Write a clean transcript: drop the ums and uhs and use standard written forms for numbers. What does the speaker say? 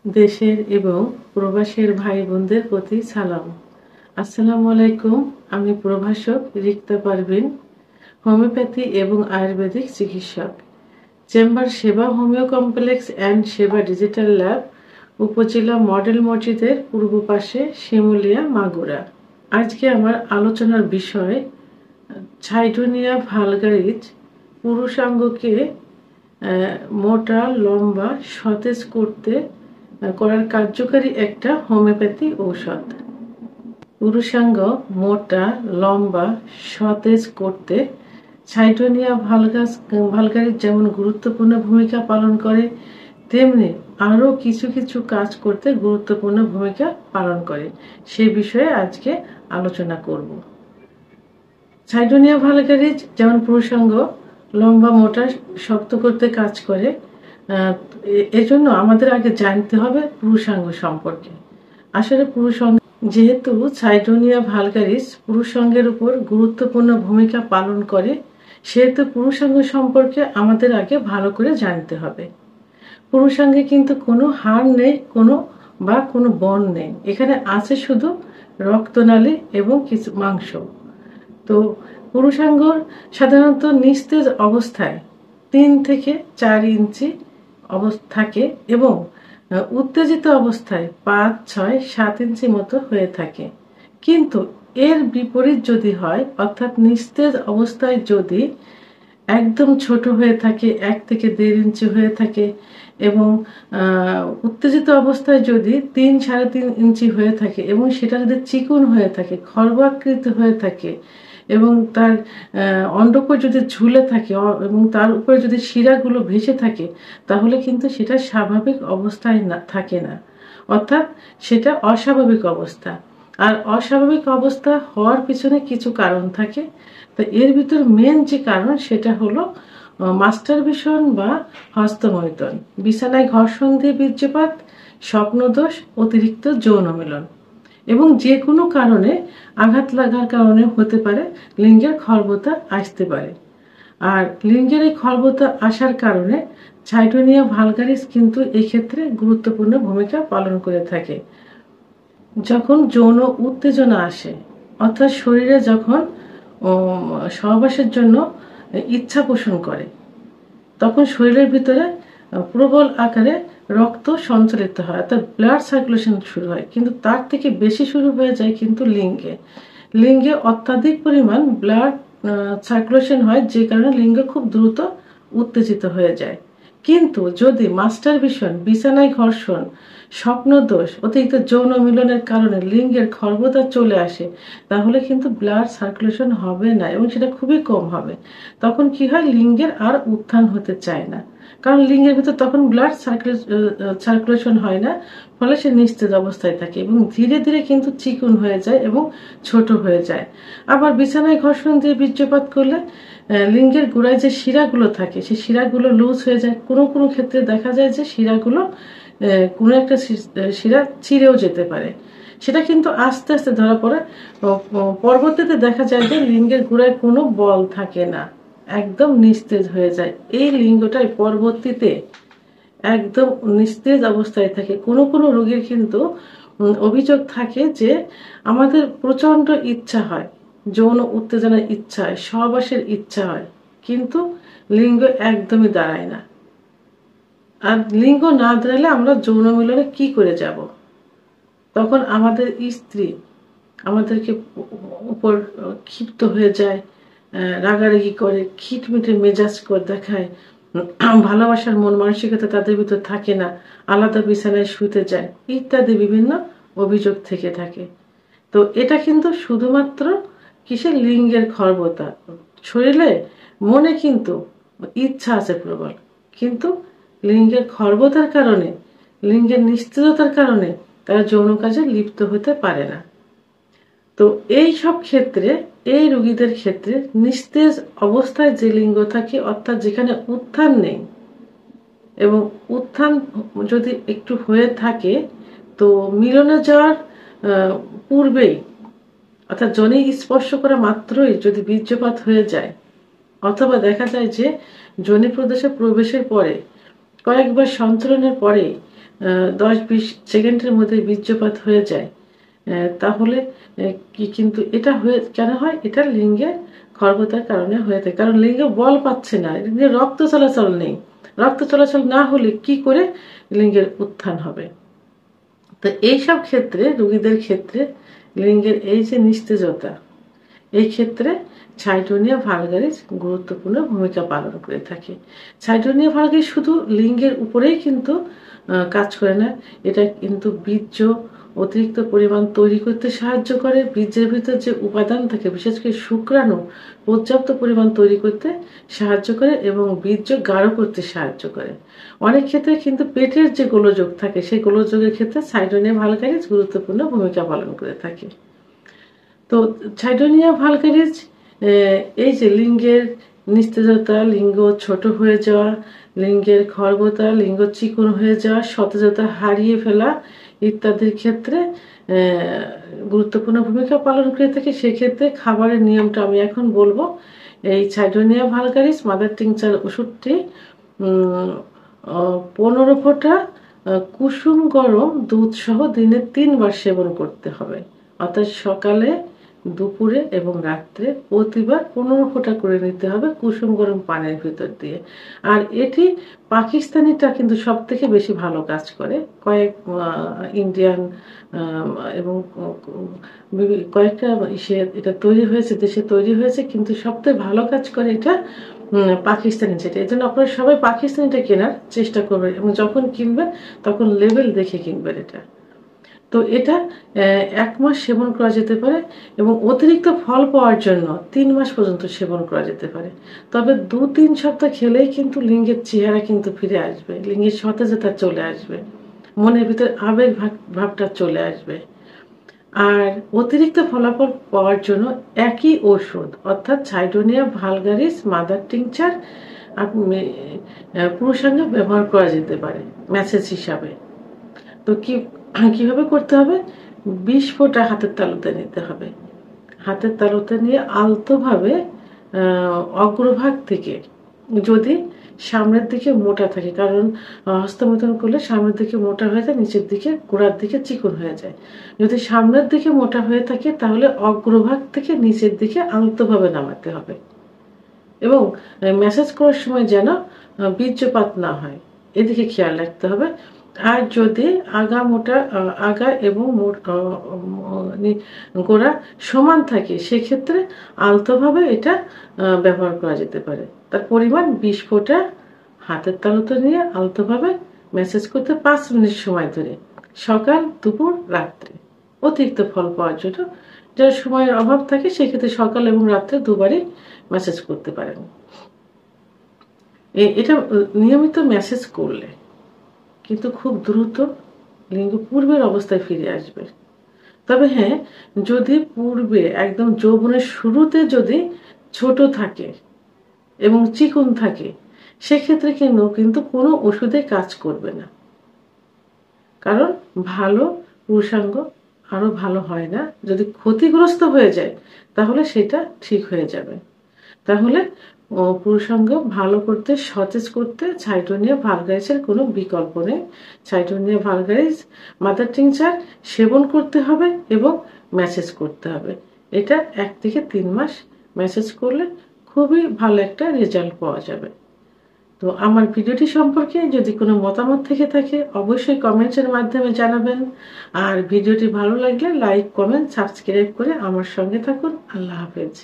দেশের এবং প্রবাসের ভাই বোনদের প্রতি সালাম। আসসালামু আলাইকুম। আমি প্রভাষক রিক্তা পারভিন, হোমিওপ্যাথি এবং আয়ুর্বেদিক চিকিৎসক, চেম্বার সেবা হোমিও কমপ্লেক্স অ্যান্ড সেবা ডিজিটাল ল্যাব, উপজেলা মডেল মসজিদের পূর্ব পাশে, শিমুলিয়া, মাগুরা। আজকে আমার আলোচনার বিষয় ছাইটোনিয়া ভালগারিস পুরুষাঙ্গকে মোটা, লম্বা, সতেজ করার কার্যকারী একটা হোমিওপ্যাথি ঔষধ। পুরুষাঙ্গ মোটা, লম্বা, সতেজ করতে ছাইটোনিয়া ভালগারিস যেমন গুরুত্বপূর্ণ ভূমিকা পালন করে, তেমনি আরও কিছু কিছু কাজ করতে গুরুত্বপূর্ণ ভূমিকা পালন করে। সে বিষয়ে আজকে আলোচনা করব। ছাইটোনিয়া ভালগারিস যেমন পুরুষাঙ্গ লম্বা, মোটা, শক্ত করতে কাজ করে, এজন্য আমাদের আগে জানতে হবে পুরুষাঙ্গ সম্পর্কে। আসলে পুরুষাঙ্গ, যেহেতু ছাইটোনিয়া ভালগারিস পুরুষাঙ্গের উপর গুরুত্বপূর্ণ ভূমিকা পালন করে, সেহেতু পুরুষাঙ্গ সম্পর্কে আমাদের আগে ভালো করে জানতে হবে। পুরুষাঙ্গে কিন্তু কোনো হাড় নেই, কোনো বন নেই। এখানে আছে শুধু রক্তনালী এবং কিছু মাংস। তো পুরুষাঙ্গ সাধারণত নিস্তেজ অবস্থায় 3 থেকে 4 ইঞ্চি থাকে এবং উত্তেজিত অবস্থায় 5, 6, 7 ইঞ্চি মতো হয়ে থাকে। কিন্তু এর বিপরীত যদি হয়, অর্থাৎ নিস্তেজ অবস্থায় যদি একদম ছোট হয়ে থাকে, 1 থেকে 1.5 ইঞ্চি হয়ে থাকে, এবং উত্তেজিত অবস্থায় যদি 3, 3.5 ইঞ্চি হয়ে থাকে এবং সেটা যদি চিকন হয়ে থাকে, খর্বাকৃতি হয়ে থাকে এবং তার অন্ডকোষ যদি ঝুলে থাকে এবং তার উপরে যদি শিরাগুলো ভেসে থাকে, তাহলে কিন্তু সেটা স্বাভাবিক অবস্থায় থাকে না, অর্থাৎ সেটা অস্বাভাবিক অবস্থা। আর অস্বাভাবিক অবস্থা হওয়ার পিছনে কিছু কারণ থাকে। তো এর ভিতর মেন যে কারণ সেটা হলো মাস্টারবেশন বা হস্তমৈথুন, বিছানায় ঘর্ষণ দিয়ে বীর্যপাত, স্বপ্নদোষ, অতিরিক্ত যৌন মিলন এবং যে কোনো কারণে আঘাত লাগার কারণে হতে পারে লিঙ্গের খর্বতা আসতে পারে। আর লিঙ্গের এই খর্বতা আসার কারণে ছাইটোনিয়া ভালগারিস কিন্তু এক্ষেত্রে গুরুত্বপূর্ণ ভূমিকা পালন করে থাকে। যখন যৌন উত্তেজনা আসে, অর্থাৎ শরীরে যখন সহবাসের জন্য ইচ্ছা পোষণ করে, তখন শরীরের ভিতরে প্রবল আকারে রক্ত সঞ্চালিত হয়, অর্থাৎ ব্লাড সার্কুলেশন শুরু হয়। কিন্তু তার থেকে বেশি শুরু হয়ে যায় কিন্তু লিঙ্গে অত্যাধিক পরিমাণ ব্লাড সার্কুলেশন হয়, যে কারণে লিঙ্গ খুব দ্রুত উত্তেজিত হয়ে যায়। কিন্তু যদি মাস্টারবেশন, বিছানায় ঘর্ষণ, স্বপ্নদোষ, অতিরিক্ত যৌন মিলনের কারণে লিঙ্গের খর্বতা চলে আসে, তাহলে কিন্তু ব্লাড সার্কুলেশন হবে না এবং সেটা খুবই কম হবে। তখন কি হয়, লিঙ্গের আর উত্থান হতে চায় না, কারণ লিঙ্গের ভিতর তখন ব্লাড সার্কুলেশন হয় না, ফলে সে নিস্তেজ অবস্থায় থাকে এবং ধীরে ধীরে কিন্তু চিকন হয়ে যায় এবং ছোট হয়ে যায়। আবার বিছানায় ঘর্ষণ দিয়ে বীর্যপাত করলে লিঙ্গের গোড়ায় যে শিরাগুলো থাকে, সেই শিরাগুলো লুজ হয়ে যায়। কোনো কোনো ক্ষেত্রে দেখা যায় যে শিরাগুলো কোনো একটা শিরা ছিঁড়েও যেতে পারে। সেটা কিন্তু আস্তে আস্তে ধরা পড়ে। পরবর্তীতে দেখা যায় যে লিঙ্গের গোড়ায় কোনো বল থাকে না, একদম নিস্তেজ হয়ে যায়। এই লিঙ্গটাই পরবর্তীতে একদম নিস্তেজ অবস্থায় থাকে। কোনো কোনো রোগীর কিন্তু অভিযোগ থাকে যে আমাদের প্রচন্ড ইচ্ছা হয়, যৌন উত্তেজনার ইচ্ছা হয়, সহবাসের ইচ্ছা হয়, কিন্তু লিঙ্গ একদমই দাঁড়ায় না। আর লিঙ্গ না দাঁড়ালে আমরা যৌন মিলনে কি করে যাব? তখন আমাদের স্ত্রী আমাদেরকে উপর ক্ষিপ্ত হয়ে যায়, রাগারাগি করে, খিটমিটে মেজাজ করে দেখায়, ভালোবাসার মন মানসিকতা তাদের ভিতর থাকে না, আলাদা বিছানায় শুতে যায়, ইত্যাদি বিভিন্ন অভিযোগ থেকে থাকে। তো এটা কিন্তু শুধুমাত্র কিসের, লিঙ্গের খর্বতা। শরীরে মনে কিন্তু ইচ্ছা আছে প্রবল, কিন্তু লিঙ্গের খর্বতার কারণে, লিঙ্গের নিস্তেজতার কারণে তারা যৌন কাজে লিপ্ত হতে পারে না। তো এই সব ক্ষেত্রে, এই রোগীদের ক্ষেত্রে নিস্তেজ অবস্থায় যে লিঙ্গ থাকে, অর্থাৎ যেখানে উত্থান নেই, এবং উত্থান যদি একটু হয়ে থাকে, তো মিলনে যাওয়ার পূর্বেই, অর্থাৎ যোনি স্পর্শ করা মাত্রই যদি বীর্যপাত হয়ে যায়, অথবা দেখা যায় যে যোনি প্রদেশে প্রবেশের পরে কয়েকবার সঞ্চালনের পরে 10-20 সেকেন্ডের মধ্যে বীর্যপাত হয়ে যায়, তাহলে কি কিন্তু এটা হয়ে কেন হয়? এটা লিঙ্গে খর্বতার কারণে হয়ে থাকে। কারণ লিঙ্গে বল পাচ্ছে না, লিঙ্গে রক্ত চলাচল নেই। রক্ত চলাচল না হলে কি করে লিঙ্গের উত্থান হবে? তো এইসব ক্ষেত্রে, রোগীদের ক্ষেত্রে লিঙ্গের এই যে নিস্তেজতা, এই ক্ষেত্রে সাইটোনিয়া ভালগারিস গুরুত্বপূর্ণ ভূমিকা পালন করে থাকে। সাইটোনিয়া ভালগারিস শুধু লিঙ্গের উপরেই কিন্তু কাজ করে না, এটা কিন্তু বীর্য অতিরিক্ত পরিমাণ তৈরি করতে সাহায্য করে। বীর্যের ভিতর যে উপাদান থাকে, বিশেষ করে শুক্রাণু পর্যাপ্ত পরিমাণ তৈরি করতে সাহায্য করে এবং বীর্য গাঢ় করতে সাহায্য করে। অনেক ক্ষেত্রে কিন্তু পেটের যে গোলযোগ থাকে, সেই গোলযোগের ক্ষেত্রে সাইটোনিয়া ভালগারিস গুরুত্বপূর্ণ ভূমিকা পালন করে থাকে। তো সাইটোনিয়া ভালগারিস এই যে লিঙ্গের নিস্তেজতা, লিঙ্গ ছোট হয়ে যাওয়া, লিঙ্গের খর্বতা, লিঙ্গ চিকন হয়ে যাওয়া, সতেজতা হারিয়ে ফেলা ইত্যাদির ক্ষেত্রে গুরুত্বপূর্ণ ভূমিকা পালন করে থাকে। সেক্ষেত্রে খাবারের নিয়মটা আমি এখন বলবো। এই সাইটোনিয়া ভালগারিস মাদার টিংচার ওষুধটি 15 ফোঁটা কুসুম গরম দুধ সহ দিনে 3 বার সেবন করতে হবে। অর্থাৎ সকালে, দুপুরে এবং রাত্রে প্রতিবার 15 ফোঁটা করে নিতে হবে কুসুম গরম পানির ভিতর দিয়ে। আর এটি পাকিস্তানিটা কিন্তু সব থেকে বেশি ভালো কাজ করে। কয়েক ইন্ডিয়ান এবং কয়েকটা এটা তৈরি হয়েছে, দেশে তৈরি হয়েছে, কিন্তু সবথেকে ভালো কাজ করে এটা পাকিস্তানি যেটা। এই জন্য আপনারা সবাই পাকিস্তানিটা কেনার চেষ্টা করবেন এবং যখন কিনবেন তখন লেবেল দেখে কিনবেন এটা। তো এটা 1 মাস সেবন করা যেতে পারে এবং অতিরিক্ত ফল পাওয়ার জন্য 3 মাস পর্যন্ত সেবন করা যেতে পারে। তবে 2-3 সপ্তাহ খেলেই কিন্তু লিঙ্গের চেহারা কিন্তু ফিরে আসবে, লিঙ্গের সতেজতা চলে আসবে, মনের ভিতরে আবেগ ভাবটা চলে আসবে। আর অতিরিক্ত ফলাফল পাওয়ার জন্য একই ওষুধ অর্থাৎ সাইটোনিয়া ভালগারিস মাদার টিংচার পুরুষাঙ্গে ব্যবহার করা যেতে পারে ম্যাসেজ হিসাবে। তো কিভাবে করতে হবে? 20 ফোঁটা হাতের তালুতে নিতে হবে। হাতের তালুতে নিয়ে আলতোভাবে অগ্রভাগ থেকে, যদি সামনের দিকে মোটা থাকে, কারণ হস্তমৈথুন করলে সামনের দিকে মোটা হয়ে যায়, নিচের দিকে গোড়ার দিকে চিকন হয়ে যায়। যদি সামনের দিকে মোটা হয়ে থাকে তাহলে অগ্রভাগ থেকে নিচের দিকে আলতোভাবে নামাতে হবে এবং ম্যাসাজ করার সময় যেন বীর্যপাত না হয়, এদিকে খেয়াল রাখতে হবে। আর যদি আগা এবং গোড়া সমান থাকে, সেক্ষেত্রে আলতোভাবে এটা ব্যবহার করা যেতে পারে। তার পরিমাণ 20 ফোঁটা হাতের তালুতে নিয়ে আলতোভাবে ম্যাসাজ করতে 5 মিনিট সময় ধরে, সকাল, দুপুর, রাত্রে। অতিরিক্ত ফল পাওয়ার জন্য যার সময়ের অভাব থাকে সেক্ষেত্রে সকাল এবং রাত্রে দুবারই ম্যাসাজ করতে পারেন। এটা নিয়মিত ম্যাসাজ করলে কিন্তু খুব দ্রুত লিঙ্গ পূর্বের অবস্থায় ফিরে আসবে। তবে হ্যাঁ, যদি পূর্বে একদম যৌবনের শুরুতে যদি ছোট থাকে এবং চিকন থাকে, সেক্ষেত্রে কিন্তু কোনো ওষুধে কাজ করবে না। কারণ ভালো পুরুষাঙ্গ আরো ভালো হয় না। যদি ক্ষতিগ্রস্ত হয়ে যায় তাহলে সেটা ঠিক হয়ে যাবে। তাহলে পুরুষাঙ্গ ভালো করতে, সতেজ করতে সাইটোনিয়া ভালগারিসের কোনো বিকল্প নেই। সাইটোনিয়া ভালগারিস মাদার টিংচার সেবন করতে হবে এবং ম্যাসেজ করতে হবে। এটা 1 থেকে 3 মাস ম্যাসেজ করলে খুবই ভালো একটা রেজাল্ট পাওয়া যাবে। তো আমার ভিডিওটি সম্পর্কে যদি কোনো মতামত থেকে থাকে অবশ্যই কমেন্টসের মাধ্যমে জানাবেন। আর ভিডিওটি ভালো লাগলে লাইক, কমেন্ট, সাবস্ক্রাইব করে আমার সঙ্গে থাকুন। আল্লাহ হাফেজ।